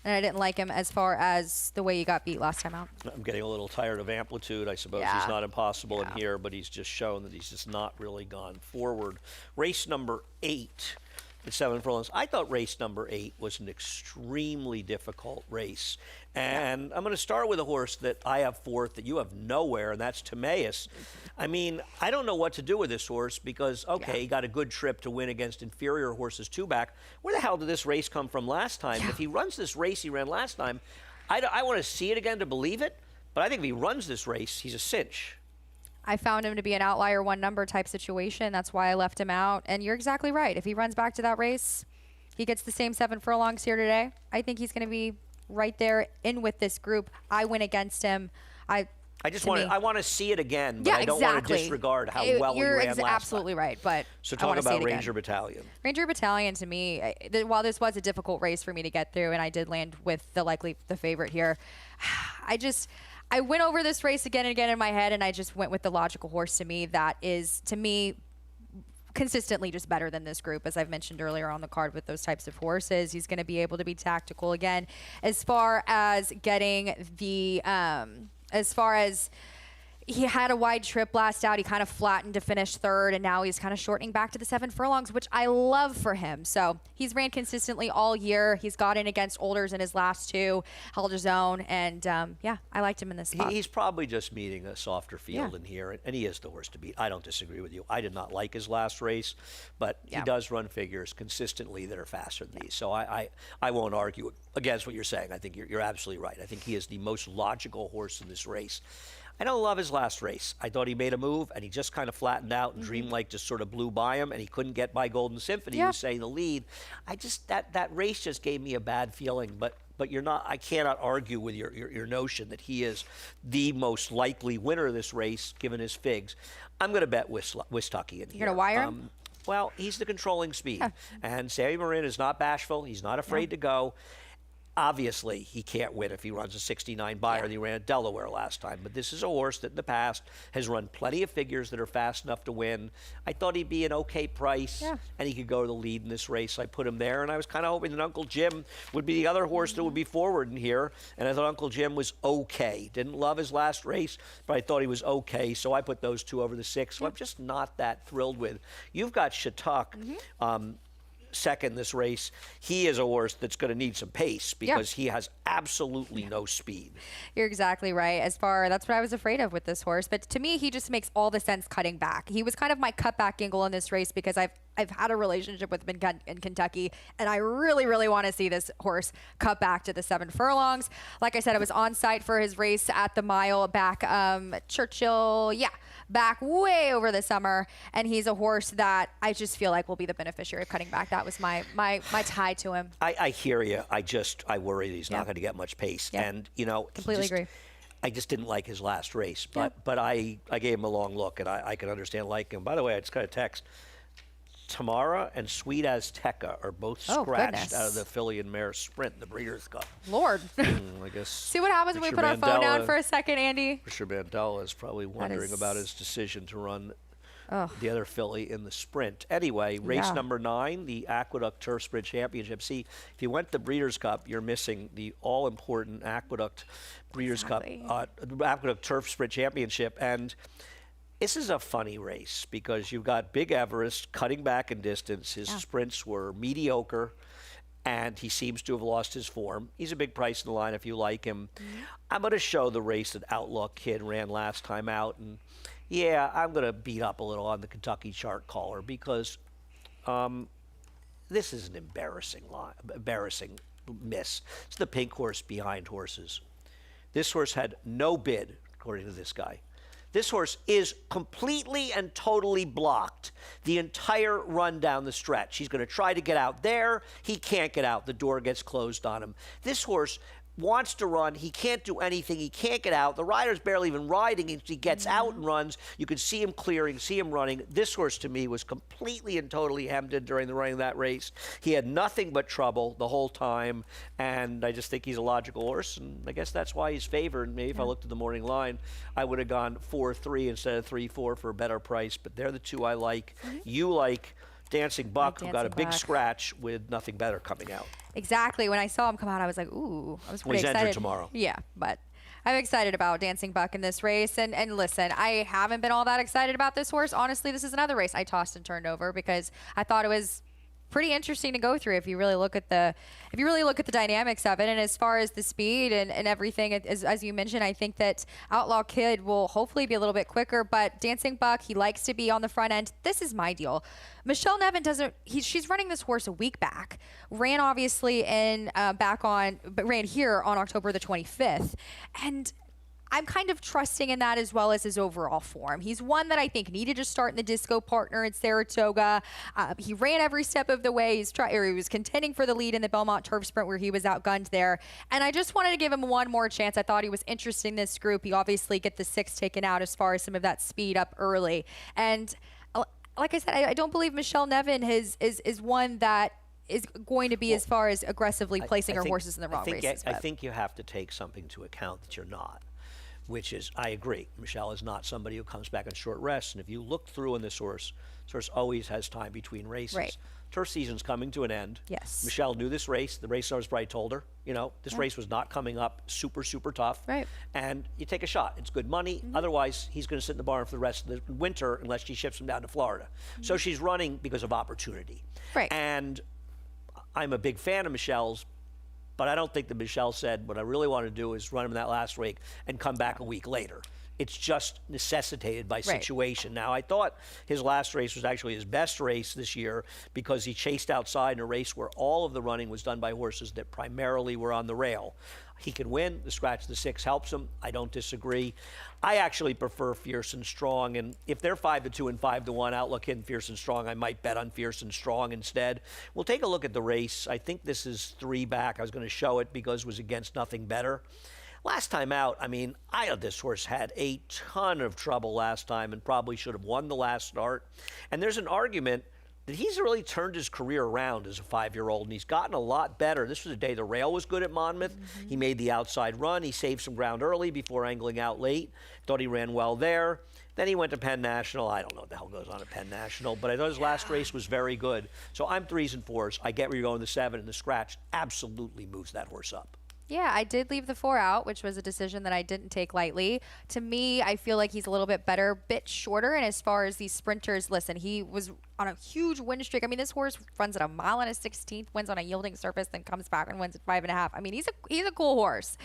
[SPEAKER 2] and I didn't like him as far as the way he got beat last time out.
[SPEAKER 1] I'm getting a little tired of Amplitude. I suppose he's not impossible in here, but he's just shown that he's just not really gone forward. Race number 8. At 7 furlongs. I thought race number 8 was an extremely difficult race. And I'm going to start with a horse that I have fourth that you have nowhere, and that's Timaeus. I mean, I don't know what to do with this horse because, okay, he got a good trip to win against inferior horses 2 back. Where the hell did this race come from last time? If he runs this race he ran last time, I want to see it again to believe it. But I think if he runs this race, he's a cinch.
[SPEAKER 2] I found him to be an outlier 1 number type situation. That's why I left him out. And you're exactly right. If he runs back to that race, he gets the same 7 furlongs here today. I think he's going to be right there in with this group. I went against him. I want
[SPEAKER 1] to see it again, but I don't want to disregard how well he ran last time.
[SPEAKER 2] You're absolutely right, but
[SPEAKER 1] so
[SPEAKER 2] I want
[SPEAKER 1] talk
[SPEAKER 2] to see
[SPEAKER 1] about
[SPEAKER 2] it
[SPEAKER 1] Ranger
[SPEAKER 2] again.
[SPEAKER 1] Battalion.
[SPEAKER 2] Ranger Battalion, to me, while this was a difficult race for me to get through, and I did land with the favorite here, I went over this race again and again in my head, and I just went with the logical horse to me that is, to me, consistently just better than this group, as I've mentioned earlier on the card with those types of horses. He's going to be able to be tactical again. As far as getting the, he had a wide trip last out. He kind of flattened to finish 3rd, and now he's kind of shortening back to the 7 furlongs, which I love for him. So he's ran consistently all year. He's got in against Olders in his last 2, held his own, and yeah, I liked him in this spot.
[SPEAKER 1] He's probably just meeting a softer field in here, and he is the horse to beat. I don't disagree with you. I did not like his last race, but he does run figures consistently that are faster than these. So I won't argue against what you're saying. I think you're absolutely right. I think he is the most logical horse in this race. I don't love his last race. I thought he made a move, and he just kind of flattened out, and Dreamlike just sort of blew by him, and he couldn't get by Golden Symphony, who was saying the lead. That race just gave me a bad feeling, but I cannot argue with your notion that he is the most likely winner of this race, given his figs. I'm going to bet Wistucky in here.
[SPEAKER 2] You're going to wire him?
[SPEAKER 1] Well, he's the controlling speed, and Sammy Marin is not bashful. He's not afraid to go. Obviously, he can't win if he runs a 69 buyer and he ran at Delaware last time. But this is a horse that in the past has run plenty of figures that are fast enough to win. I thought he'd be an okay price, and he could go to the lead in this race. I put him there, and I was kind of hoping that Uncle Jim would be the other horse that would be forward in here. And I thought Uncle Jim was okay. Didn't love his last race, but I thought he was okay. So I put those 2 over the 6. So I'm just not that thrilled with. You've got Chautauq. second this race, he is a horse that's going to need some pace because he has absolutely no speed.
[SPEAKER 2] You're exactly right. That's what I was afraid of with this horse. But to me, he just makes all the sense cutting back. He was kind of my cutback angle in this race because I've had a relationship with him in Kentucky, and I really, really want to see this horse cut back to the 7 furlongs. Like I said, I was on site for his race at the mile back Churchill, back way over the summer, and he's a horse that I just feel like will be the beneficiary of cutting back. That was my tie to him.
[SPEAKER 1] I hear you. I worry that he's not going to get much pace. And,
[SPEAKER 2] completely agree.
[SPEAKER 1] I just didn't like his last race, but I gave him a long look, and I can understand liking him. By the way, I just got a text. Tamara and Sweet Azteca are both scratched out of the filly and mare sprint, the Breeders' Cup.
[SPEAKER 2] Lord.
[SPEAKER 1] I guess.
[SPEAKER 2] See what happens when we put our phone down for a second, Andy?
[SPEAKER 1] Richard Mandela is probably wondering about his decision to run the other filly in the sprint. Anyway, race number 9, the Aqueduct Turf Sprint Championship. See, if you went to the Breeders' Cup, you're missing the all-important Aqueduct Breeders' Cup, Aqueduct Turf Sprint Championship. And this is a funny race because you've got Big Everest cutting back in distance. His sprints were mediocre, and he seems to have lost his form. He's a big price in the line if you like him. I'm going to show the race that Outlaw Kid ran last time out, and I'm going to beat up a little on the Kentucky chart caller because this is an embarrassing miss. It's the pink horse behind horses. This horse had no bid, according to this guy. This horse is completely and totally blocked the entire run down the stretch. He's going to try to get out there. He can't get out. The door gets closed on him. This horse wants to run. He can't do anything. He can't get out. The rider's barely even riding. He gets out and runs. You can see him clearing, see him running. This horse, to me, was completely and totally hemmed in during the running of that race. He had nothing but trouble the whole time, and I just think he's a logical horse, and I guess that's why he's favored. Maybe if I looked at the morning line, I would have gone 4-3 instead of 3-4 for a better price, but they're the two I like. You like Dancing Buck, who got a big scratch with nothing better coming out.
[SPEAKER 2] Exactly. When I saw him come out, I was like, ooh. I was pretty excited.
[SPEAKER 1] He's entered tomorrow.
[SPEAKER 2] Yeah, but I'm excited about Dancing Buck in this race. And listen, I haven't been all that excited about this horse. Honestly, this is another race I tossed and turned over because I thought it was pretty interesting to go through if you really look at the dynamics of it. And as far as the speed and everything, as you mentioned, I think that Outlaw Kid will hopefully be a little bit quicker, but Dancing Buck, he likes to be on the front end. This is my deal. Michelle Nevin she's running this horse a week back, ran obviously but ran here on October the 25th. And I'm kind of trusting in that as well as his overall form. He's one that I think needed to start in the Disco Partner at Saratoga. He ran every step of the way. He was contending for the lead in the Belmont Turf Sprint where he was outgunned there. And I just wanted to give him one more chance. I thought he was interested in this group. He obviously get the 6 taken out as far as some of that speed up early. And like I said, I don't believe Michelle Nevin is one that is going to be as far as aggressively placing her horses in the wrong races.
[SPEAKER 1] I think you have to take something to account that you're not, which is, I agree, Michelle is not somebody who comes back on short rest. And if you look through on this horse always has time between races.
[SPEAKER 2] Right.
[SPEAKER 1] Turf season's coming to an end.
[SPEAKER 2] Yes.
[SPEAKER 1] Michelle knew this race. The race stars probably told her, this race was not coming up super, super tough.
[SPEAKER 2] Right.
[SPEAKER 1] And you take a shot. It's good money. Otherwise, he's going to sit in the barn for the rest of the winter unless she ships him down to Florida. So she's running because of opportunity.
[SPEAKER 2] Right.
[SPEAKER 1] And I'm a big fan of Michelle's, but I don't think that Michelle said, what I really want to do is run him that last week and come back a week later. It's just necessitated by situation. Now, I thought his last race was actually his best race this year because he chased outside in a race where all of the running was done by horses that primarily were on the rail. He can win. The scratch the 6 helps him. I don't disagree. I actually prefer Fierce and Strong, and if they're 5-2 and 5-1, Outlook in Fierce and Strong, I might bet on Fierce and Strong instead. We'll take a look at the race. I think this is 3 back. I was going to show it because it was against nothing better. Last time out, this horse had a ton of trouble last time and probably should have won the last start. And there's an argument that he's really turned his career around as a 5-year-old, and he's gotten a lot better. This was a day the rail was good at Monmouth. He made the outside run. He saved some ground early before angling out late. Thought he ran well there. Then he went to Penn National. I don't know what the hell goes on at Penn National, but I thought his last race was very good. So I'm 3s and 4s. I get where you're going the 7, and the scratch absolutely moves that horse up.
[SPEAKER 2] Yeah, I did leave the 4 out, which was a decision that I didn't take lightly. To me, I feel like he's a little bit better, bit shorter. And as far as these sprinters, listen, he was on a huge win streak. I mean, this horse runs at a mile and a 16th, wins on a yielding surface, then comes back and wins at 5.5. I mean, he's a cool horse.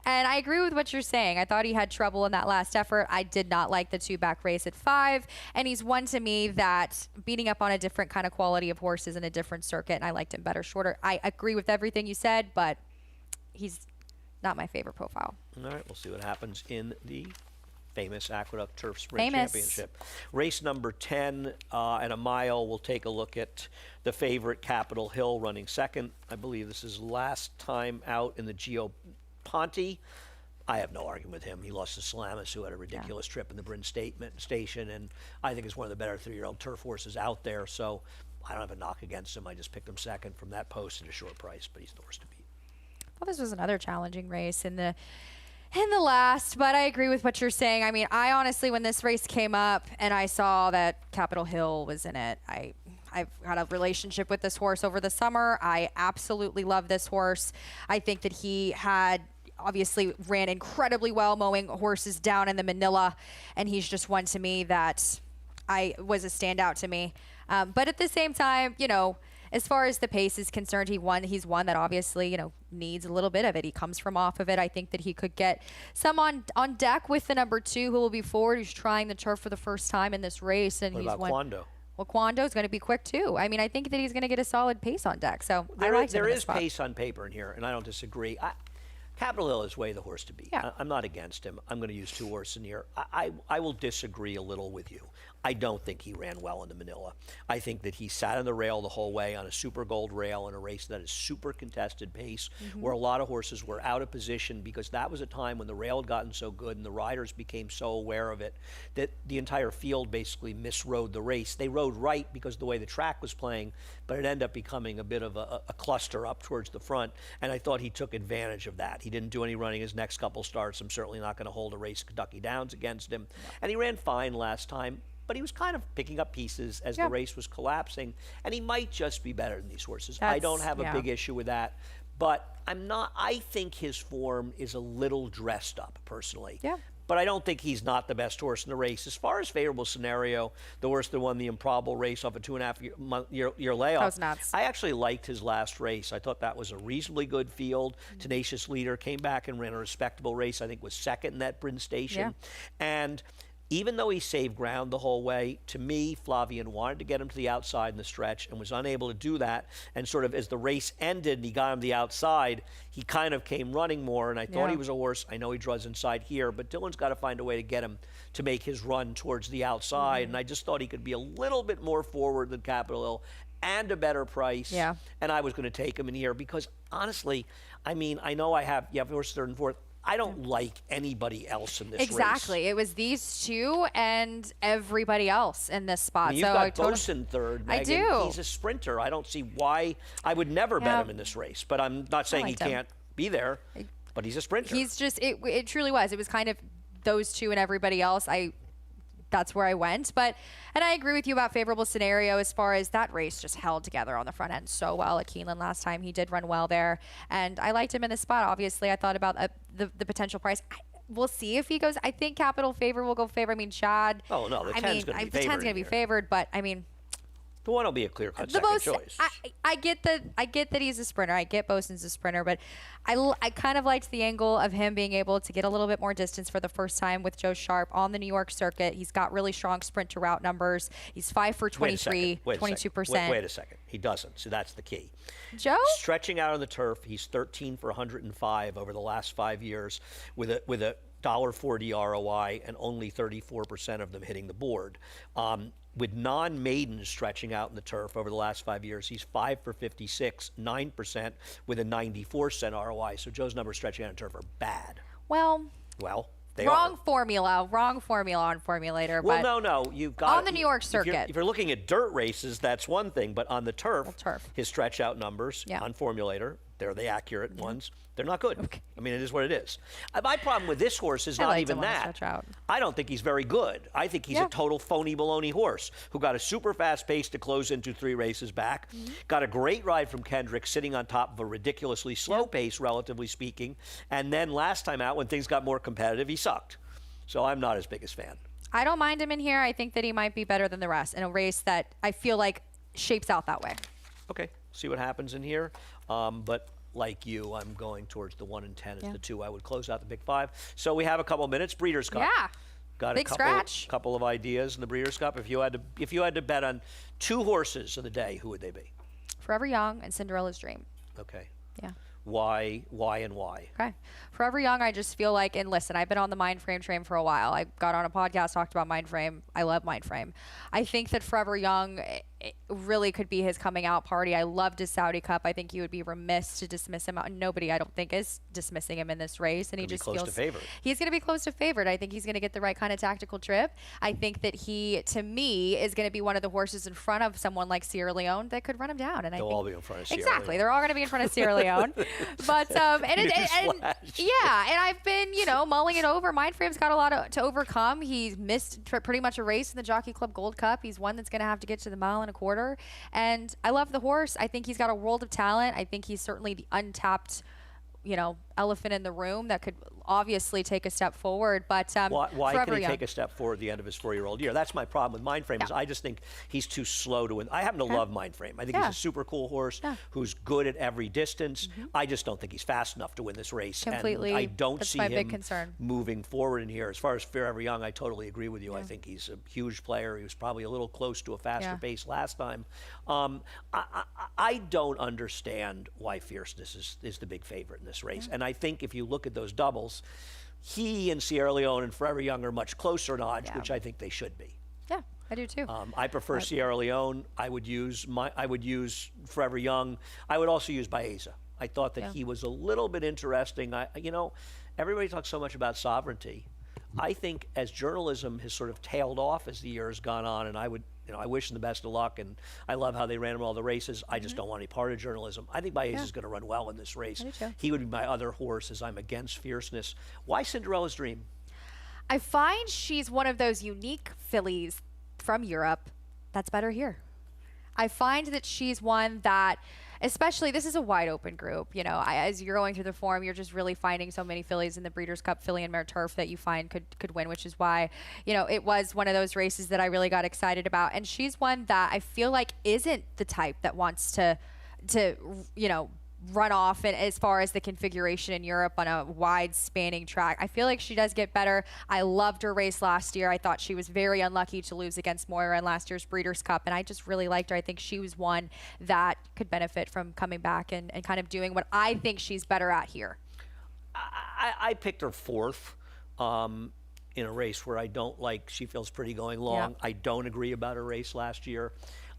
[SPEAKER 2] And I agree with what you're saying. I thought he had trouble in that last effort. I did not like the 2-back race at 5. And he's one to me that beating up on a different kind of quality of horses in a different circuit, and I liked him better shorter. I agree with everything you said, but he's not my favorite profile.
[SPEAKER 1] All right, we'll see what happens in the famous Aqueduct Turf Sprint
[SPEAKER 2] Famous.
[SPEAKER 1] Championship. Race number 10 and a mile. We'll take a look at the favorite Capitol Hill running second. I believe this is last time out in the Gio Ponte. I have no argument with him. He lost to Salamis, who had a ridiculous trip in the Bryn Station, and I think is one of the better 3-year-old turf horses out there. So I don't have a knock against him. I just picked him second from that post at a short price, but he's the horse to beat.
[SPEAKER 2] Well, this was another challenging race in the last, but I agree with what you're saying. I mean, I honestly, when this race came up and I saw that Capitol Hill was in it, I've had a relationship with this horse over the summer. I absolutely love this horse. I think that he had obviously ran incredibly well mowing horses down in the Manila, and he's just one to me that was a standout to me. But at the same time, you know, as far as the pace is concerned, he's one that obviously, you know, needs a little bit of it. He comes from off of it. I think that he could get some on deck with the number 2 who will be forward, who's trying the turf for the first time in this race. And
[SPEAKER 1] What
[SPEAKER 2] he's
[SPEAKER 1] about
[SPEAKER 2] one.
[SPEAKER 1] Quando?
[SPEAKER 2] Well, Quando's going to be quick too. I mean, I think that he's going to get a solid pace on deck. So I like him
[SPEAKER 1] There
[SPEAKER 2] in this
[SPEAKER 1] is
[SPEAKER 2] spot.
[SPEAKER 1] pace on paper in here, and I don't disagree. Capitol Hill is way the horse to beat.
[SPEAKER 2] Yeah.
[SPEAKER 1] I'm not against him. I'm going to use 2 horses in here. I will disagree a little with you. I don't think he ran well in the Manila. I think that he sat on the rail the whole way on a super gold rail in a race that is super contested pace, where a lot of horses were out of position because that was a time when the rail had gotten so good and the riders became so aware of it that the entire field basically misrode the race. They rode right because of the way the track was playing, but it ended up becoming a bit of a cluster up towards the front, and I thought he took advantage of that. He didn't do any running his next couple starts. I'm certainly not going to hold a race at Kentucky Downs against him. And he ran fine last time, but he was kind of picking up pieces as the race was collapsing, and he might just be better than these horses. I don't have a big issue with that, but I think his form is a little dressed up, personally.
[SPEAKER 2] Yeah.
[SPEAKER 1] But I don't think he's not the best horse in the race. As far as favorable scenario, the horse that won the improbable race off a 2.5-year layoff.
[SPEAKER 2] That was nuts.
[SPEAKER 1] I actually liked his last race. I thought that was a reasonably good field. Tenacious Leader came back and ran a respectable race. I think was second in that Bryn Station. And even though he saved ground the whole way, to me, Flavien wanted to get him to the outside in the stretch and was unable to do that. And sort of as the race ended and he got him to the outside, he kind of came running more. And I thought he was a horse. I know he draws inside here, but Dylan's got to find a way to get him to make his run towards the outside. And I just thought he could be a little bit more forward than Capitol Hill and a better price.
[SPEAKER 2] Yeah.
[SPEAKER 1] And I was going to take him in here because, honestly, I mean, I know you have horse third and fourth. I don't like anybody else in this race.
[SPEAKER 2] Exactly. It was these 2 and everybody else in this spot.
[SPEAKER 1] I mean, you've got Bosun third, Megan.
[SPEAKER 2] I do.
[SPEAKER 1] He's a sprinter. I don't see why. I would never bet him in this race, but I'm not saying he
[SPEAKER 2] liked him.
[SPEAKER 1] can't be there, but he's a sprinter.
[SPEAKER 2] He's just, it truly was. It was kind of those 2 and everybody else. That's where I went. And I agree with you about favorable scenario as far as that race just held together on the front end so well at Keeneland last time. He did run well there. And I liked him in the spot. Obviously, I thought about the potential price. We'll see if he goes. I think Capital Favor will go favor. I mean, Chad.
[SPEAKER 1] Oh, no, the 10's going to be favored.
[SPEAKER 2] The 10's going to be favored, but I mean,
[SPEAKER 1] the one will be a clear-cut
[SPEAKER 2] the
[SPEAKER 1] second
[SPEAKER 2] most,
[SPEAKER 1] choice.
[SPEAKER 2] I get that he's a sprinter. I get Bosun's a sprinter, but I kind of liked the angle of him being able to get a little bit more distance for the first time with Joe Sharp on the New York circuit. He's got really strong sprint to route numbers. He's 5 for 23, 22%.
[SPEAKER 1] Wait a second. He doesn't. So that's the key.
[SPEAKER 2] Joe?
[SPEAKER 1] Stretching out on the turf, he's 13 for 105 over the last 5 years with a $1.40 ROI and only 34% of them hitting the board. With non-maidens stretching out in the turf over the last 5 years, he's 5 for 56, 9% with a 94% ROI. So Joe's numbers stretching out in turf are bad.
[SPEAKER 2] Well,
[SPEAKER 1] they
[SPEAKER 2] wrong
[SPEAKER 1] are.
[SPEAKER 2] formula on Formulator.
[SPEAKER 1] Well,
[SPEAKER 2] but
[SPEAKER 1] no, you've got
[SPEAKER 2] on the New York circuit.
[SPEAKER 1] If you're looking at dirt races, that's one thing, but on the turf,
[SPEAKER 2] turf.
[SPEAKER 1] his stretch out numbers on Formulator They're the accurate ones. They're not good. I mean, it is what it is. My problem with this horse is not
[SPEAKER 2] liked
[SPEAKER 1] even
[SPEAKER 2] him on the
[SPEAKER 1] that.
[SPEAKER 2] stretch out.
[SPEAKER 1] I don't think he's very good. I think he's a total phony baloney horse who got a super fast pace to close into 3 races back, got a great ride from Kendrick sitting on top of a ridiculously slow pace, relatively speaking, and then last time out when things got more competitive, he sucked. So I'm not his biggest fan.
[SPEAKER 2] I don't mind him in here. I think that he might be better than the rest in a race that I feel like shapes out that way.
[SPEAKER 1] Okay, see what happens in here. But like you, I'm going towards the 1 and 10 as the 2. I would close out the Big 5. So we have a couple minutes. Breeders' Cup.
[SPEAKER 2] Yeah.
[SPEAKER 1] Got
[SPEAKER 2] Big
[SPEAKER 1] a
[SPEAKER 2] scratch.
[SPEAKER 1] couple of ideas in the Breeders' Cup. If you had to bet on 2 horses of the day, who would they be?
[SPEAKER 2] Forever Young and Cinderella's Dream.
[SPEAKER 1] Okay.
[SPEAKER 2] Yeah.
[SPEAKER 1] Why, and why?
[SPEAKER 2] Okay. Forever Young, I just feel like, and listen, I've been on the Mindframe train for a while. I got on a podcast, talked about Mindframe. I love Mindframe. I think that Forever Young it really could be his coming out party. I loved his Saudi Cup. I think he would be remiss to dismiss him. Nobody, I don't think, is dismissing him in this race. And he just
[SPEAKER 1] close
[SPEAKER 2] feels
[SPEAKER 1] to favorite.
[SPEAKER 2] He's going to be close to favorite. I think he's going to get the right kind of tactical trip. I think that he, to me, is going to be one of the horses in front of someone like Sierra Leone that could run him down. And
[SPEAKER 1] They'll all be in front of Sierra
[SPEAKER 2] exactly.
[SPEAKER 1] Leone.
[SPEAKER 2] They're all going to be in front of Sierra Leone. But and
[SPEAKER 1] Newsflash.
[SPEAKER 2] yeah, and I've been mulling it over. Mindframe's got a lot to overcome. He's missed pretty much a race in the Jockey Club Gold Cup. He's one that's going to have to get to the 1.25 miles. And I love the horse. I think he's got a world of talent. I think he's certainly the untapped, elephant in the room that could obviously take a step forward. But
[SPEAKER 1] why
[SPEAKER 2] Forever
[SPEAKER 1] can he
[SPEAKER 2] Young.
[SPEAKER 1] take a step forward at the end of his 4-year-old year? That's my problem with Mindframe. Is I just think he's too slow to win. I happen to love Mindframe. I think he's a super cool horse who's good at every distance. I just don't think he's fast enough to win this race.
[SPEAKER 2] Completely.
[SPEAKER 1] And I don't
[SPEAKER 2] That's
[SPEAKER 1] see
[SPEAKER 2] my
[SPEAKER 1] him
[SPEAKER 2] big concern.
[SPEAKER 1] moving forward in here. As far as Forever Young, I totally agree with you. I think he's a huge player. He was probably a little close to a faster pace last time. I don't understand why Fierceness is the big favorite in this race. And I think if you look at those doubles, he and Sierra Leone and Forever Young are much closer in odds, which I think they should be.
[SPEAKER 2] Yeah, I do too.
[SPEAKER 1] I prefer Sierra Leone. I would use Forever Young. I would also use Baeza. I thought that he was a little bit interesting. Everybody talks so much about sovereignty. I think as journalism has sort of tailed off as the year has gone on, and I wish him the best of luck, and I love how they ran him all the races. I just don't want any part of journalism. I think Baez is going to run well in this race.
[SPEAKER 2] I do too.
[SPEAKER 1] He would be my other horse as I'm against Fierceness. Why Cinderella's Dream?
[SPEAKER 2] I find she's one of those unique fillies from Europe that's better here. I find that she's one that, especially, this is a wide open group. As you're going through the form, you're just really finding so many fillies in the Breeders' Cup filly and mare turf that you find could win, which is why, it was one of those races that I really got excited about. And she's one that I feel like isn't the type that wants to run off, and as far as the configuration in Europe on a wide spanning track. I feel like she does get better. I loved her race last year. I thought she was very unlucky to lose against Moira in last year's Breeders' Cup, and I just really liked her. I think she was one that could benefit from coming back and kind of doing what I think she's better at here.
[SPEAKER 1] I picked her 4th in a race where I don't like She Feels Pretty going long. I don't agree about her race last year.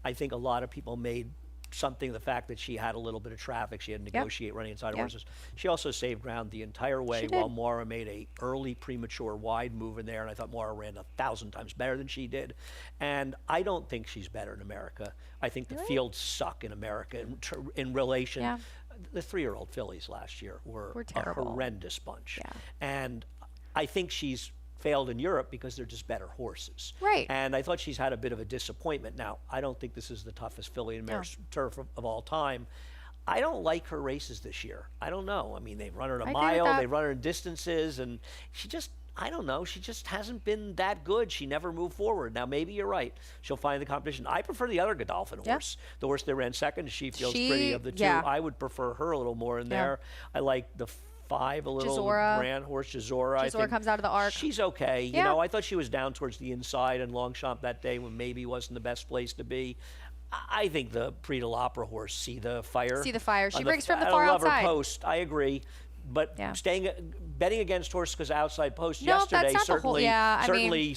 [SPEAKER 1] I think a lot of people made something the fact that she had a little bit of traffic. She had to negotiate running inside horses. She also saved ground the entire way while Moira made a early premature wide move in there, and I thought Moira ran 1,000 times better than she did. And I don't think she's better in America. I think the fields suck in America in relation.
[SPEAKER 2] Yeah.
[SPEAKER 1] The 3-year-old fillies last year were a
[SPEAKER 2] terrible.
[SPEAKER 1] horrendous bunch.
[SPEAKER 2] Yeah.
[SPEAKER 1] And I think she's failed in Europe because they're just better horses.
[SPEAKER 2] Right.
[SPEAKER 1] And I thought she's had a bit of a disappointment. Now, I don't think this is the toughest filly in mare turf of all time. I don't like her races this year. I don't know. I mean, they've run her in a mile, they've run her in distances, and she just, I don't know, she just hasn't been that good. She never moved forward. Now, maybe you're right. She'll find the competition. I prefer the other Godolphin horse. The horse they ran second. She Feels Pretty of the 2. I would prefer her a little more in there. I like the 5 a little. Grand horse, Jazora. I think
[SPEAKER 2] comes out of the arc.
[SPEAKER 1] She's okay. You know, I thought she was down towards the inside, and Longchamp that day when maybe wasn't the best place to be. I think the Prix de l'Opera horse, See the Fire.
[SPEAKER 2] See the Fire. She brings from the far
[SPEAKER 1] I love
[SPEAKER 2] outside.
[SPEAKER 1] her post. I agree. But betting against horse because outside post
[SPEAKER 2] No,
[SPEAKER 1] yesterday
[SPEAKER 2] that's not the whole-
[SPEAKER 1] certainly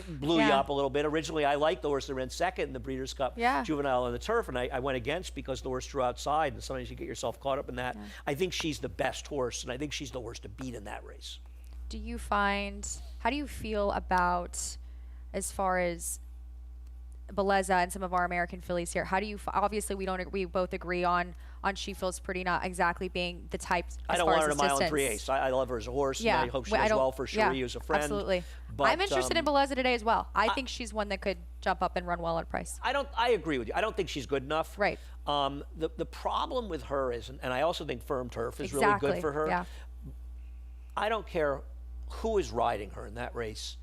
[SPEAKER 1] blew you up a little bit. Originally, I liked the horse that ran second in the Breeders' Cup Juvenile on the turf, and I went against because the horse drew outside, and sometimes you get yourself caught up in that. I think she's the best horse, and I think she's the horse to beat in that race.
[SPEAKER 2] How do you feel about, as far as Beleza and some of our American fillies here. How do you? Obviously, we both agree on she feels pretty not exactly being the type.
[SPEAKER 1] I don't want her to mile in 3/8. I love her as a horse.
[SPEAKER 2] Yeah,
[SPEAKER 1] and I hope she does well for Cherie as a friend.
[SPEAKER 2] Absolutely.
[SPEAKER 1] But,
[SPEAKER 2] I'm interested in Beleza today as well. I think she's one that could jump up and run well at price.
[SPEAKER 1] I agree with you. I don't think she's good enough.
[SPEAKER 2] Right.
[SPEAKER 1] The problem with her is, and I also think firm turf is really
[SPEAKER 2] Exactly.
[SPEAKER 1] good for her.
[SPEAKER 2] Yeah.
[SPEAKER 1] I don't care who is riding her in that race.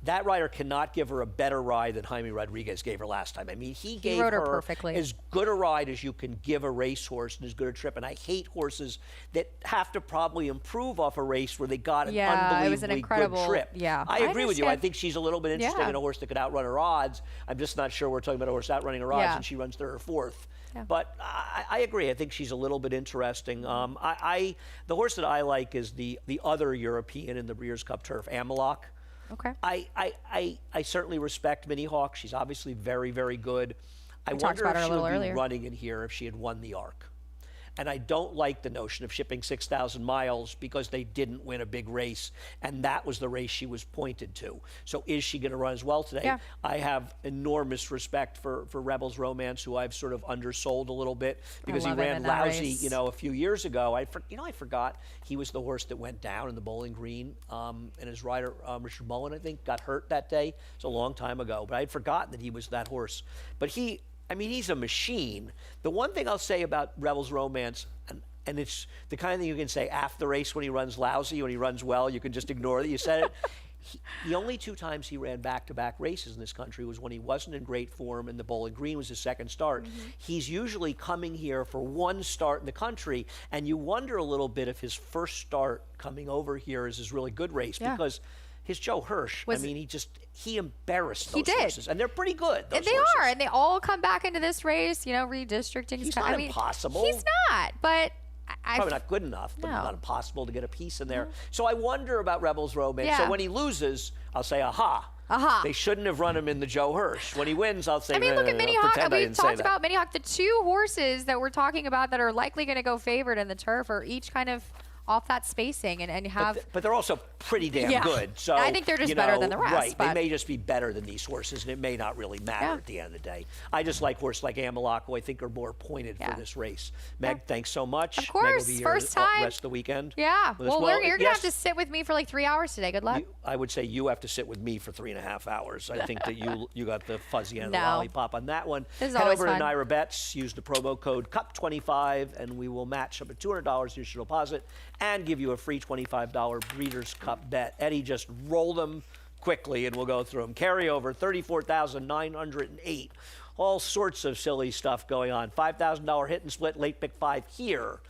[SPEAKER 1] That rider cannot give her a better ride than Jaime Rodriguez gave her last time. I mean, he gave
[SPEAKER 2] rode her
[SPEAKER 1] her
[SPEAKER 2] perfectly.
[SPEAKER 1] as good a ride as you can give a racehorse and as good a trip. And I hate horses that have to probably improve off a race where they got an unbelievably
[SPEAKER 2] it was an incredible
[SPEAKER 1] good trip.
[SPEAKER 2] Yeah,
[SPEAKER 1] I agree with you. I
[SPEAKER 2] understand.
[SPEAKER 1] think she's a little bit interesting
[SPEAKER 2] Yeah.
[SPEAKER 1] in a horse that could outrun her odds. I'm just not sure we're talking about a horse outrunning her odds
[SPEAKER 2] Yeah.
[SPEAKER 1] and she runs third or fourth.
[SPEAKER 2] Yeah.
[SPEAKER 1] But I agree. I think she's a little bit interesting. The horse that I like is the other European in the Breeders' Cup Turf, Amelach.
[SPEAKER 2] Okay.
[SPEAKER 1] I certainly respect Minnie Hawk. She's obviously very, very good. I
[SPEAKER 2] talked
[SPEAKER 1] wonder
[SPEAKER 2] about
[SPEAKER 1] if
[SPEAKER 2] her a
[SPEAKER 1] she
[SPEAKER 2] little
[SPEAKER 1] would be
[SPEAKER 2] earlier.
[SPEAKER 1] running in here if she had won the ARC. And I don't like the notion of shipping 6,000 miles because they didn't win a big race, and that was the race she was pointed to. So is she going to run as well today?
[SPEAKER 2] Yeah.
[SPEAKER 1] I have enormous respect for Rebels Romance, who I've sort of undersold a little bit because he
[SPEAKER 2] love him
[SPEAKER 1] ran
[SPEAKER 2] in that
[SPEAKER 1] lousy,
[SPEAKER 2] race.
[SPEAKER 1] a few years ago. I forgot he was the horse that went down in the Bowling Green, and his rider, Richard Mullen, I think, got hurt that day. It's a long time ago, but I'd forgotten that he was that horse. But he's a machine. The one thing I'll say about Rebels Romance, and it's the kind of thing you can say after the race when he runs lousy, when he runs well, you can just ignore that you said it. The only 2 times he ran back-to-back races in this country was when he wasn't in great form and the Bowling Green was his second start.
[SPEAKER 2] Mm-hmm.
[SPEAKER 1] He's usually coming here for one start in the country, and you wonder a little bit if his first start coming over here is his really good race because his Joe Hirsch, he embarrassed those
[SPEAKER 2] did.
[SPEAKER 1] horses, and they're pretty good. Those
[SPEAKER 2] And they
[SPEAKER 1] horses.
[SPEAKER 2] are, and they all come back into this race. Redistricting.
[SPEAKER 1] He's not impossible.
[SPEAKER 2] He's not, but
[SPEAKER 1] Probably not good enough, but
[SPEAKER 2] No.
[SPEAKER 1] not impossible to get a piece in there. So I wonder about Rebels Romance.
[SPEAKER 2] Yeah.
[SPEAKER 1] So when he loses, I'll say, aha.
[SPEAKER 2] Aha.
[SPEAKER 1] They shouldn't have run him in the Joe Hirsch. When he wins, I'll say,
[SPEAKER 2] I mean, look at Minnie
[SPEAKER 1] I'll
[SPEAKER 2] Hawk.
[SPEAKER 1] pretend I
[SPEAKER 2] We
[SPEAKER 1] didn't say
[SPEAKER 2] talked
[SPEAKER 1] that.
[SPEAKER 2] about Minnie Hawk. The 2 horses that we're talking about that are likely going to go favored in the turf are each kind of off that spacing and have.
[SPEAKER 1] But they're also pretty damn
[SPEAKER 2] Yeah.
[SPEAKER 1] good. So
[SPEAKER 2] I think they're just better than the rest,
[SPEAKER 1] Right. They
[SPEAKER 2] but-
[SPEAKER 1] may just be better than these horses, and it may not really matter
[SPEAKER 2] Yeah.
[SPEAKER 1] at the end of the day. I just like horses like Amelach, who I think are more pointed
[SPEAKER 2] Yeah.
[SPEAKER 1] for this race. Meg, thanks so much.
[SPEAKER 2] Of
[SPEAKER 1] Meg will
[SPEAKER 2] course,
[SPEAKER 1] be here
[SPEAKER 2] first
[SPEAKER 1] the
[SPEAKER 2] time.
[SPEAKER 1] rest of the weekend.
[SPEAKER 2] Yeah.
[SPEAKER 1] with us.
[SPEAKER 2] Well, you're going to
[SPEAKER 1] yes,
[SPEAKER 2] have to sit with me for like 3 hours today. Good luck.
[SPEAKER 1] I would say you have to sit with me for 3.5 hours. I think that you got the fuzzy end of the
[SPEAKER 2] No.
[SPEAKER 1] lollipop on that one.
[SPEAKER 2] This is
[SPEAKER 1] Head
[SPEAKER 2] always
[SPEAKER 1] over
[SPEAKER 2] fun.
[SPEAKER 1] to Naira Bets, use the promo code CUP25, and we will match up at $200 initial deposit and give you a free $25 Breeders' Cup bet. Eddie, just roll them quickly, and we'll go through them. Carryover, 34,908. All sorts of silly stuff going on. $5,000 hit and split, late pick 5 here.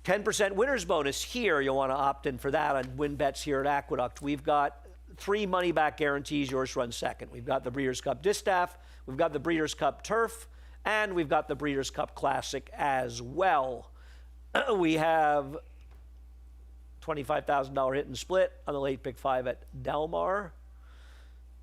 [SPEAKER 1] 10% winner's bonus here. You'll want to opt in for that on win bets here at Aqueduct. We've got 3 money-back guarantees. Yours runs second. We've got the Breeders' Cup Distaff, we've got the Breeders' Cup Turf, and we've got the Breeders' Cup Classic as well. We have $25,000 hit and split on the late pick 5 at Del Mar.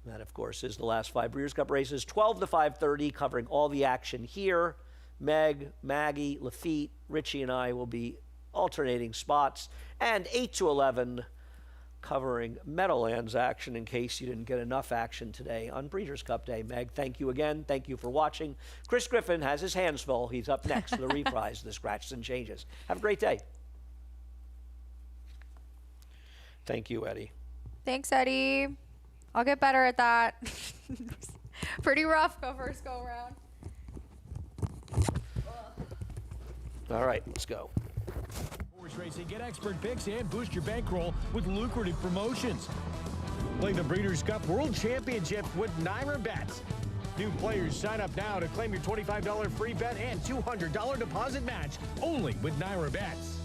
[SPEAKER 1] That, of course, is the last 5 Breeders' Cup races. 12 to 5:30, covering all the action here. Meg, Maggie, Lafitte, Richie, and I will be alternating spots. And 8 to 11, covering Meadowlands action in case you didn't get enough action today on Breeders' Cup Day. Meg, thank you again. Thank you for watching. Chris Griffin has his hands full. He's up next for the reprise of the Scratches and Changes. Have a great day. Thank you, Eddie.
[SPEAKER 2] Thanks, Eddie. I'll get better at that. Pretty rough first go around.
[SPEAKER 1] All right, let's go.
[SPEAKER 3] Horse racing, get expert picks and boost your bankroll with lucrative promotions. Play the Breeders' Cup World Championship with Naira Bets. New players sign up now to claim your $25 free bet and $200 deposit match only with Naira Bets.